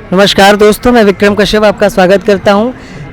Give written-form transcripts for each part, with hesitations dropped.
नमस्कार दोस्तों, मैं विक्रम कश्यप आपका स्वागत करता हूं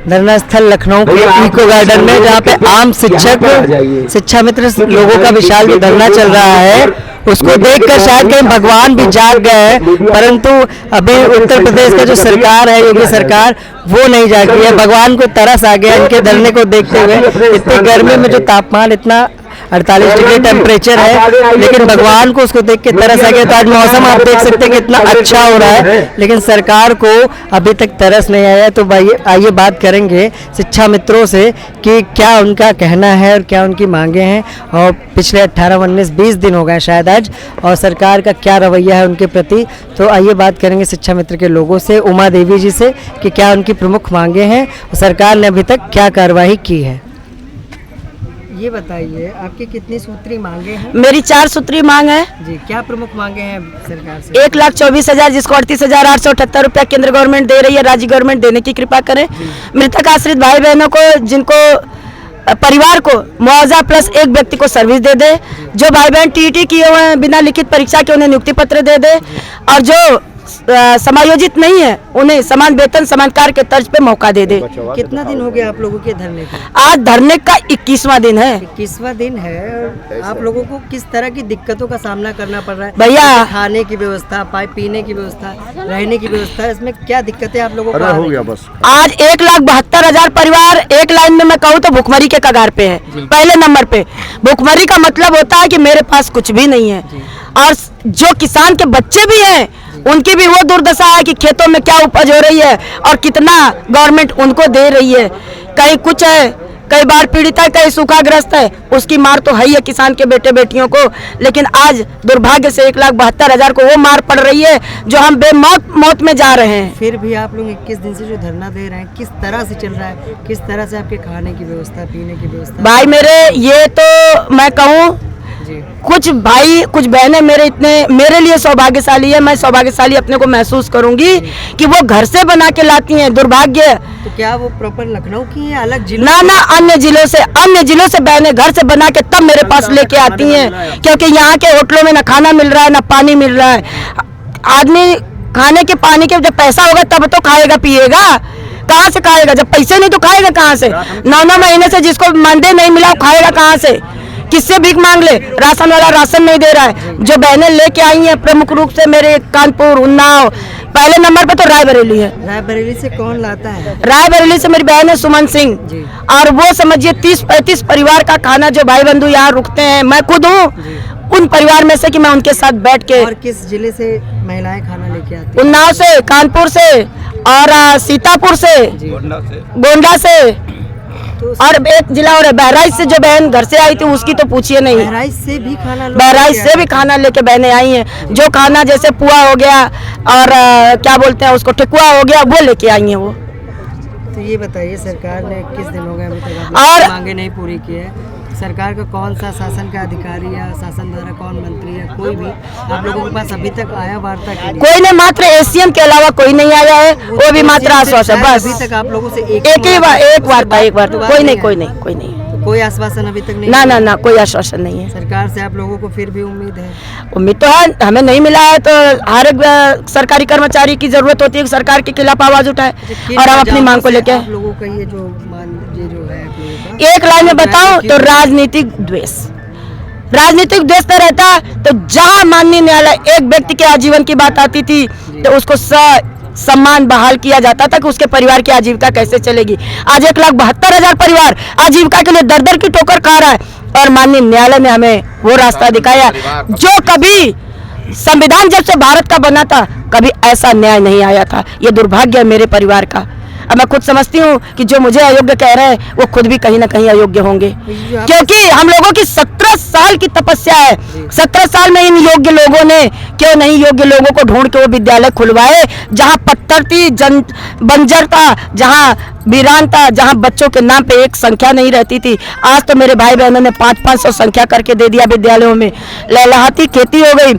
धरना स्थल लखनऊ के इको गार्डन में, जहां पे आम शिक्षक शिक्षा मित्र लोगों का विशाल जो धरना चल रहा है उसको देखकर शायद कहीं भगवान भी जाग गए हैं, परंतु अभी उत्तर प्रदेश का जो सरकार है, योगी सरकार, वो नहीं जागी है। भगवान को तरस आ गया इनके धरने को देखते हुए। इतनी गर्मी में जो तापमान इतना 48 डिग्री टेम्परेचर है, लेकिन भगवान को उसको देख के तरस आ गया। तो आज मौसम आप देख सकते हैं कितना अच्छा हो रहा है, लेकिन सरकार को अभी तक तरस नहीं आया। तो आइए बात करेंगे शिक्षा मित्रों से कि क्या उनका कहना है और क्या उनकी मांगे हैं, और पिछले 18, 19, 20 दिन हो गए शायद आज, और सरकार का क्या रवैया है उनके प्रति। तो आइए बात करेंगे शिक्षा मित्र के लोगों से, उमा देवी जी से, कि क्या उनकी प्रमुख मांगे हैं और सरकार ने अभी तक क्या कार्रवाई की है। ये बताइए, आपकी कितनी सूत्री मांगे हैं? मेरी 4 सूत्री मांग है जी। क्या प्रमुख मांगे हैं सरकार से? 1,24,000, जिसको 38,878 रुपया केंद्र गवर्नमेंट दे रही है, राज्य गवर्नमेंट देने की कृपा करे। मृतक आश्रित भाई बहनों को, जिनको परिवार को मुआवजा प्लस एक व्यक्ति को सर्विस दे दे। जो भाई बहन टीईटी किए हुए हैं बिना लिखित परीक्षा के, उन्हें नियुक्ति पत्र दे दे, और जो समायोजित नहीं है उन्हें समान वेतन समान कार्य के तर्ज पे मौका दे दे। कितना दिन हो गया आप लोगों के धरने का? आज धरने का 21वां दिन है। 21वां दिन है। आप लोगों को किस तरह की दिक्कतों का सामना करना पड़ रहा है भैया? खाने की व्यवस्था, पानी पीने की व्यवस्था, रहने की व्यवस्था, इसमें क्या दिक्कतें आप लोगों को हो गया बस। आज 1,72,000 परिवार एक लाइन में मैं कहूँ तो भुखमरी के कगार पे है। पहले नंबर पे भुखमरी का मतलब होता है कि मेरे पास कुछ भी नहीं है, और जो किसान के बच्चे भी हैं उनकी भी वो दुर्दशा है कि खेतों में क्या उपज हो रही है और कितना गवर्नमेंट उनको दे रही है। कहीं कुछ है, कई बार पीड़ित है, कहीं सूखाग्रस्त है, उसकी मार तो है ही है किसान के बेटे बेटियों को। लेकिन आज दुर्भाग्य से 1,72,000 को वो मार पड़ रही है जो हम मौत में जा रहे हैं। फिर भी आप लोग 21 दिन से जो धरना दे रहे हैं, किस तरह से चल रहा है? किस तरह से आपके खाने की व्यवस्था, पीने की व्यवस्था? भाई मेरे, ये तो मैं कहूँ कुछ भाई कुछ बहनें मेरे लिए सौभाग्यशाली है। मैं सौभाग्यशाली अपने को महसूस करूंगी कि वो घर से बना के लाती हैं। दुर्भाग्य तो क्या वो प्रॉपर लखनऊ की है, अलग जिले? ना अन्य जिलों से बहनें घर से बना के तब मेरे पास लेके आती हैं, क्योंकि यहाँ के होटलों में ना खाना मिल रहा है ना पानी मिल रहा है। आदमी खाने के पानी के जब पैसा होगा तब तो खाएगा पिएगा, कहाँ से खाएगा? जब पैसे नहीं तो खाएगा कहाँ से? 9 महीने से जिसको मानदेय नहीं मिला खाएगा कहाँ से? किससे भीख मांग ले? राशन वाला राशन नहीं दे रहा है। जो बहनें लेके आई हैं प्रमुख रूप से मेरे कानपुर, उन्नाव, पहले नंबर पे तो रायबरेली है। रायबरेली से कौन लाता है? रायबरेली से मेरी बहन है सुमन सिंह, और वो समझिए 30-35 परिवार का खाना जो भाई बंधु यहाँ रुकते हैं, मैं खुद हूँ उन परिवार में से कि मैं उनके साथ बैठ के। और किस जिले से महिलाएं खाना लेके आती हैं? उन्नाव से, कानपुर से, और सीतापुर से, गोंडा से, और एक जिला और है बहराइच से। जो बहन घर से आई थी उसकी तो पूछिए नहीं। बहराइच से भी खाना लेके बहनें आई हैं। जो खाना जैसे पुआ हो गया और क्या बोलते हैं उसको, ठेकुआ हो गया, वो लेके आई हैं वो। तो ये बताइए, सरकार ने 21 दिन हो गए अभी तक और मांगे नहीं पूरी की है। सरकार का कौन सा शासन का अधिकारी या शासन द्वारा कौन मंत्री है, कोई भी आप लोगों के पास अभी तक आया वार्ता के लिए? कोई नहीं, मात्र एसीएम के अलावा कोई नहीं आया है। वो भी मात्र आश्वासन, बस अभी तक आप लोगों से एक बार कोई नहीं। कोई आश्वासन अभी तक नहीं? ना कोई आश्वासन नहीं है। सरकार से आप लोगों को फिर भी उम्मीद है? उम्मीद तो है, हमें नहीं मिला है तो हर एक सरकारी कर्मचारी की जरूरत होती है सरकार के खिलाफ आवाज उठाए और हम अपनी मांग को लेके। आप लोगों का ये जो है, एक लाइन में बताऊं तो राजनीतिक द्वेष तो रहता। तो जहां माननीय न्यायालय एक व्यक्ति के आजीवन की बात आती थी तो उसको सम्मान बहाल किया जाता था कि उसके परिवार की आजीविका कैसे चलेगी। आज 1,72,000 परिवार आजीविका के लिए दर की ठोकर खा रहा है, और माननीय न्यायालय ने हमें वो रास्ता दिखाया जो कभी संविधान जब से भारत का बना था कभी ऐसा न्याय नहीं आया था। ये दुर्भाग्य है मेरे परिवार का। अब मैं खुद समझती हूँ कि जो मुझे अयोग्य कह रहे हैं वो खुद भी कहीं ना कहीं अयोग्य होंगे, क्योंकि हम लोगों की 17 साल की तपस्या है। 17 साल में इन योग्य लोगों ने क्यों नहीं योग्य लोगों को ढूंढ के वो विद्यालय खुलवाए जहाँ पत्थर थी, बंजर था, जहाँ वीरान था, जहाँ बच्चों के नाम पे एक संख्या नहीं रहती थी। आज तो मेरे भाई बहनों ने 500-500 संख्या करके दे दिया विद्यालयों में। लहलहाती खेती हो गई।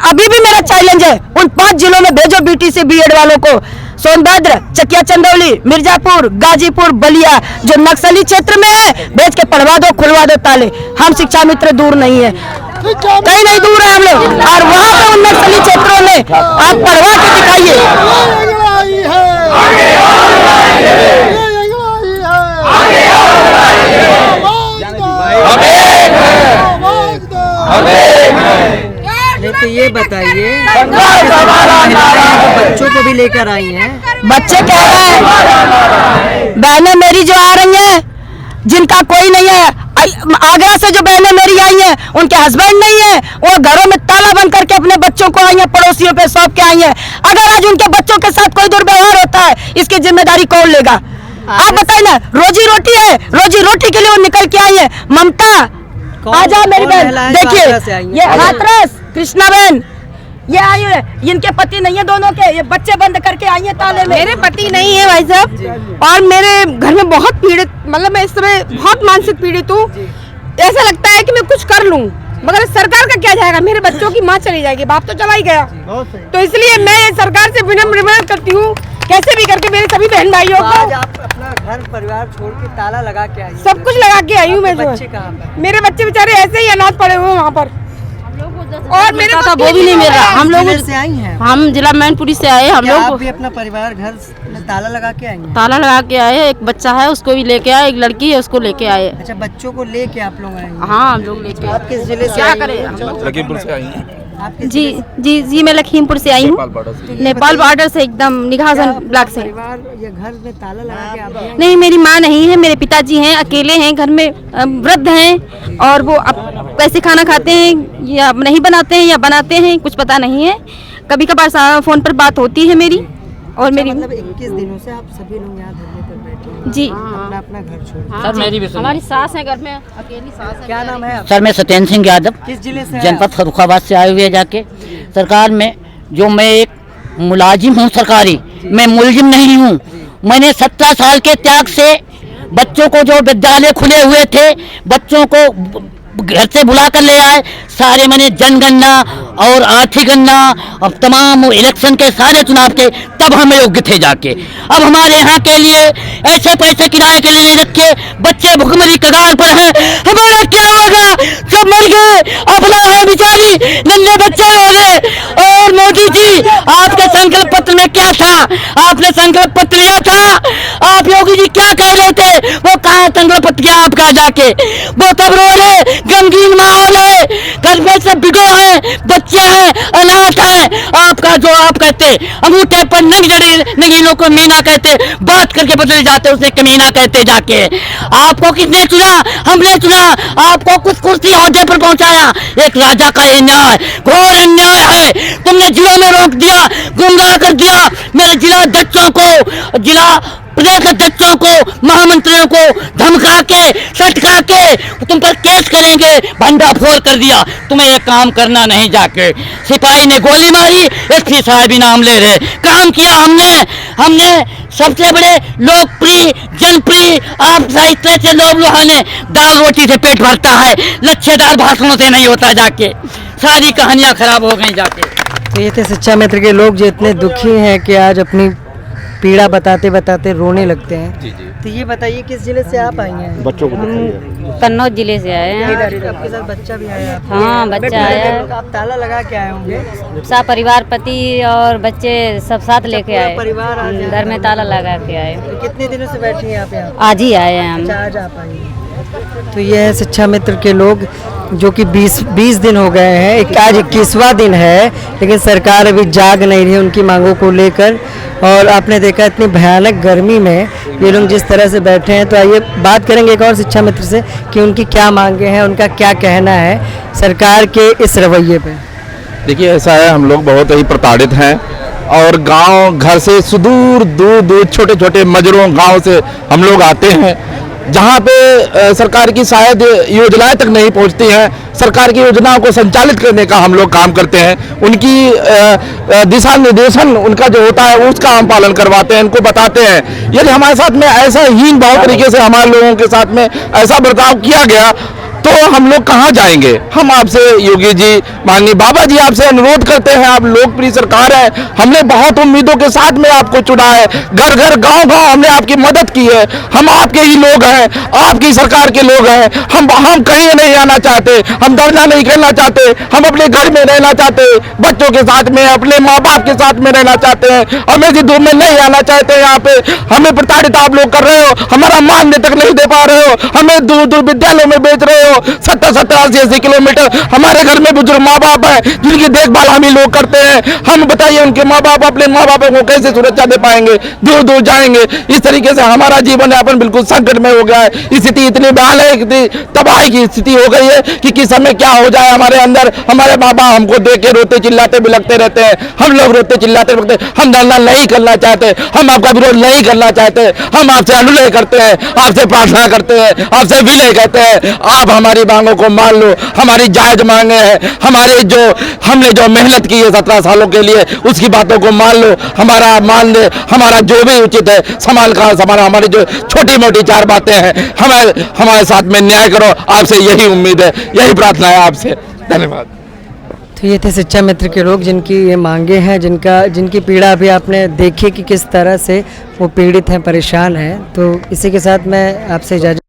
अभी भी मेरा चैलेंज है, उन 5 जिलों में भेजो बीटीसी बीएड वालों को। सोनभद्र, चकिया चंदौली, मिर्जापुर, गाजीपुर, बलिया जो नक्सली क्षेत्र में है, भेज के पढ़वा दो, खुलवा दो ताले। हम शिक्षा मित्र दूर नहीं है। कहीं नहीं दूर है हम लोग, और वहाँ पे उन नक्सली क्षेत्रों में आप पढ़वा के दिखाइए। नहीं तो ये बताइए, बच्चों को भी लेकर आई हैं। बच्चे कह रहे हैं बहनें मेरी जो आ रही हैं जिनका कोई नहीं है, आगरा से जो बहनें मेरी आई हैं उनके हस्बैंड नहीं है, वो घरों में ताला बंद करके अपने बच्चों को आई हैं, पड़ोसियों पे सौंप के आई हैं। अगर आज उनके बच्चों के साथ कोई दुर्व्यवहार होता है, इसकी जिम्मेदारी कौन लेगा? आप बताइए ना, रोजी रोटी है, रोजी रोटी के लिए वो निकल के आई है। ममता आ जाओ मेरी बहन, देखिए ये हाथरस कृष्णा बहन ये आई है, इनके पति नहीं है दोनों के, ये बच्चे बंद करके आई है ताले में। मेरे पति नहीं है भाई साहब, और मेरे घर में बहुत पीड़ित, मतलब मैं इस समय बहुत मानसिक पीड़ित हूँ। ऐसा लगता है कि मैं कुछ कर लूँ, मगर सरकार का क्या जाएगा? मेरे बच्चों की माँ चली जाएगी, बाप तो चला ही गया। तो इसलिए मैं सरकार से विनम्र करती हूँ, कैसे भी करके मेरे सभी बहन भाइयों को। आज आप अपना घर परिवार छोड़ के ताला लगा के आई, सब कुछ लगा के आई हूँ मैं। बच्चे कहाँ पे? मेरे बच्चे बेचारे ऐसे ही अनाथ पड़े हुए वहाँ पर, और मेरे था वो भी नहीं मिल रहा। हम लोग से आई हैं, हम जिला मैनपुरी से आए, हम क्या आप लोग भी अपना परिवार घर में ताला लगा के आई हैं? ताला लगा के आए। एक बच्चा है उसको भी लेके आए, एक लड़की है उसको लेके आए। अच्छा, बच्चों को लेके आप लोग आए हैं? हाँ हम लोग लेके आप किस जिले से क्या आई हैं? करें हम लोग? लखीमपुर से आई हैं। आप किस जी जिले से? जी जी मैं लखीमपुर से आई हूँ, नेपाल बॉर्डर से, एकदम क्या निघासन आप ब्लॉक से। परिवार या घर में ताला लगा के आप भी आई हैं? नहीं, मेरी माँ नहीं है, मेरे पिताजी हैं, अकेले हैं, घर में वृद्ध हैं, और वो अब कैसे खाना खाते हैं या नहीं बनाते हैं या बनाते हैं कुछ पता नहीं है। कभी कभार फोन पर बात होती है मेरी, और मेरी मतलब 21 दिनों से आप सभी लोग यहाँ धरने पर बैठे हैं, जी अपना अपना घर छोड़। सर मेरी भी हमारी सास है घर में, अकेली सास है। क्या नाम है आप? सर मैं सत्येंद्र सिंह यादव, किस जिले से? जनपद फर्रुखाबाद से आए हुए हैं जाके। सरकार में जो मैं एक मुलाजिम हूँ सरकारी, मैं मुलजिम नहीं हूँ। मैंने 17 साल के त्याग से बच्चों को, जो विद्यालय खुले हुए थे, बच्चों को घर से बुला कर ले आए। सारे मैंने जनगणना और आर्थिक गणना और तमाम इलेक्शन के सारे चुनाव के, तब हमें योग्य थे जाके। अब हमारे यहाँ के लिए ऐसे पैसे किराए के लिए नहीं रखे, बच्चे भुखमरी कगार पर हैं। हमारा क्या होगा? सब मर गए, अपना है बेचारी, नन्हे बच्चे हो गए। और मोदी जी, आपके संकल्प पत्र में क्या था? आपने संकल्प पत्र लिया था? आप योगी जी क्या कह रहे थे? वो कहा संकल्प पत्र किया आपका जाके? वो तब रो रहे, गमगीन माहौल है, घर में सब बिगो है, बच्चे हैं, अनाथ है। आपका जो आप कहते अंगूठे पर नगीनों को मीना कहते, बात करके बदल जाते, उसने कमीना कहते जाके। आपको किसने चुना? हमने चुना। आपको कुछ कुर्सी ओहदे पर पहुंचाया। एक राजा का अन्याय, घोर अन्याय है। तुमने जिलों में रोक दिया, गुमराह कर दिया मेरे जिला अध्यक्षों को, जिला प्रदेश अध्यक्षों को, महामंत्रियों को धमका के, सटका के तुम पर केस करेंगे, भंडाफोड़ कर दिया। तुम्हें ये काम करना नहीं जाके। सिपाही ने गोली मारी, एसपी साहब भी नाम ले रहे। काम किया हमने सबसे बड़े लोकप्रिय, जनप्रिय, आप साहित्य से लोग लुहाने, दाल रोटी से पेट भरता है, लच्छेदार भाषणों से नहीं होता जाके। सारी कहानियां खराब हो गई जाके। तो ये थे शिक्षा मित्र के लोग जो इतने दुखी हैं कि आज अपनी पीड़ा बताते बताते रोने लगते हैं। तो ये बताइए किस जिले से आप आई हैं? बच्चों को कन्नौज जिले से आए हैं। आपके साथ बच्चा भी आया है? हाँ बच्चा आया है, आप ताला लगा के आए होंगे? सब परिवार, पति और बच्चे सब साथ लेके पूरा आए, परिवार आज यहाँ घर में ताला लगा के आए। तो कितने दिनों से बैठी हैं आप यहाँ? आज ही आए हैं हम। अच्छा, आज आप आई हैं। तो ये है शिक्षा मित्र के लोग जो कि 20 दिन हो गए हैं, आज 21वां दिन है, लेकिन सरकार अभी जाग नहीं रही उनकी मांगों को लेकर। और आपने देखा इतनी भयानक गर्मी में ये लोग जिस तरह से बैठे हैं। तो आइए बात करेंगे एक और शिक्षा मित्र से कि उनकी क्या मांगे हैं, उनका क्या कहना है सरकार के इस रवैये पे। देखिए ऐसा है, हम लोग बहुत ही प्रताड़ित हैं, और गांव घर से सुदूर दूर छोटे छोटे मजरों गांव से हम लोग आते हैं, जहां पे सरकार की शायद योजनाएं तक नहीं पहुंचती हैं। सरकार की योजनाओं को संचालित करने का हम लोग काम करते हैं, उनकी दिशा निर्देशन उनका जो होता है उसका हम पालन करवाते हैं, उनको बताते हैं। यदि हमारे साथ में ऐसा हीन भाव तरीके से हमारे लोगों के साथ में ऐसा बर्ताव किया गया तो हम लोग कहाँ जाएंगे। हम आपसे योगी जी, माननीय बाबा जी, आपसे अनुरोध करते हैं, आप लोकप्रिय सरकार है, हमने बहुत उम्मीदों के साथ में आपको चुना है, घर घर गांव गांव हमने आपकी मदद की है, हम आपके ही लोग हैं, आपकी सरकार के लोग हैं, हम कहीं नहीं आना चाहते, हम धरना नहीं करना चाहते, हम अपने घर में रहना चाहते, बच्चों के साथ में, अपने माँ बाप के साथ में रहना चाहते हैं, हम ऐसी धूप में नहीं आना चाहते। यहाँ पे हमें प्रताड़ित आप लोग कर रहे हो, हमारा मानने तक नहीं दे पा रहे हो, हमें दूर दूर विद्यालयों में बेच रहे हो, 70-80 किलोमीटर हमारे घर में बुजुर्ग माँ बाप है जिनकी देखभाल हम ही लोग करते हैं। हम बताइए उनके माँ बाप अपने माँ बापों को कैसे सुरक्षा दे पाएंगे, दूर दूर जाएंगे। इस तरीके से हमारा जीवन यापन बिल्कुल संकट में हो गया है। स्थिति इतनी बेहाल है, इतनी तबाही की स्थिति हो गई है कि किस समय क्या हो जाए हमारे अंदर। हमारे माँ बाप हमको देख के रोते चिल्लाते बिलखते रहते हैं, हम लोग रोते चिल्लाते बिलखते, हम धरना नहीं करना चाहते, हम आपका विरोध नहीं करना चाहते, हम आपसे अनुनय करते हैं, आपसे प्रार्थना करते हैं, आपसे विनय कहते हैं, आप हमारी मांगों को मान लो। हमारी जायज मांगे हैं, हमने जो मेहनत की है 17 सालों के लिए, उसकी बातों को मान लो, हमारा मान दे, हमारा जो भी उचित है हमारी जो छोटी मोटी 4 बातें हैं, हमारे साथ में न्याय करो। आपसे यही उम्मीद है, यही प्रार्थना है आपसे। धन्यवाद। तो ये थे शिक्षा मित्र के लोग जिनकी ये मांगे हैं, जिनकी पीड़ा अभी आपने देखी कि किस तरह से वो पीड़ित हैं, परेशान हैं। तो इसी के साथ मैं आपसे इजाज़त